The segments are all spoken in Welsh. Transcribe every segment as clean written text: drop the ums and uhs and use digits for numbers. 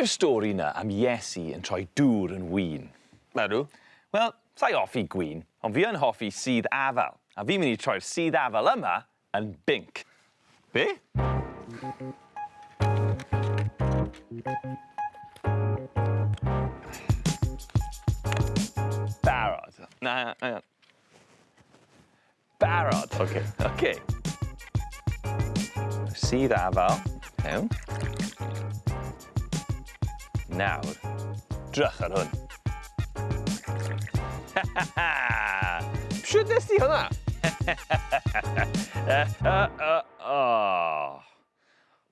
Cofio'r stori yna am Iesu yn troi dŵr yn win? Nadw. Wel, sa'i hoffi gwin, ond fi yn hoffi sydd afal. A fi'n mynd i troi'r sydd afal yma yn binc. Be? Barod. Na. Barod. OK. Sydd afal. Ewn. Nawr, drych ar hwn. Pryd nes ti hwnna?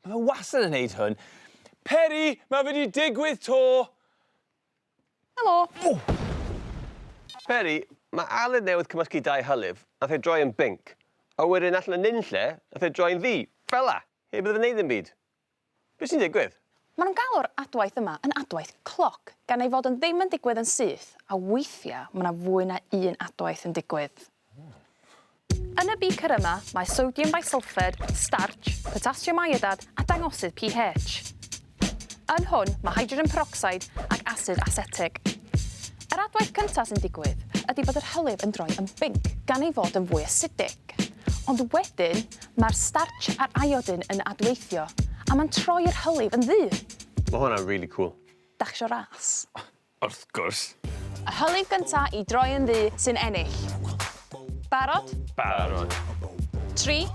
Mae fe wastad yn neud hwn. Peri, mae fe wedi digwydd to. Helo. Peri, mae Aled newydd cymysgu dau hylif, nath ei droi yn binc. A wedyn allan yn nunlle, nath ei droi yn ddi. Fela, heb iddo neud yn byd. Be sy'n digwydd? Maen nhw'n galw'r adwaith yma yn Adwaith Cloc, gan ei fod yn ddim yn digwydd yn syth, a weithiau mae yna fwy na un adwaith yn digwydd. Yn y beaker yma, mae sodium bisulfide, starch, potassium iodide a dangosydd pH. Yn hwn, mae hydrogen peroxide ac acid acetig. Yr adwaith cyntaf sy'n digwydd ydy bod yr hylif yn droi yn binc gan ei fod yn fwy acidic. Ond wedyn, mae'r starch a'r iodine yn adweithio, a mae'n troi'r hylif yn ddu. Mae hwnna'n really cool. Dach chi isio ras? Wrth gwrs. Y hylif gyntaf i droi yn ddu sy'n ennill. Barod? Barod. 3,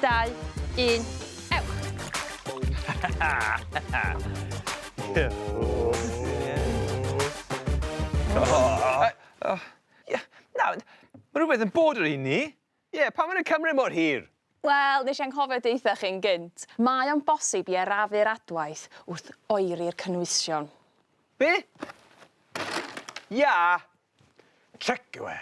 2, 1, ewch. Nawr, mae rhywbeth yn bod ar un ni. Ie, pan maen nhw'n cymryd mor hir? Wel, nes i'n nghofio deitha chi'n gynt. Mae o'n bosib i arafu'r adwaith wrth oeri'r cynwysion. Be? Ia. Check yw e.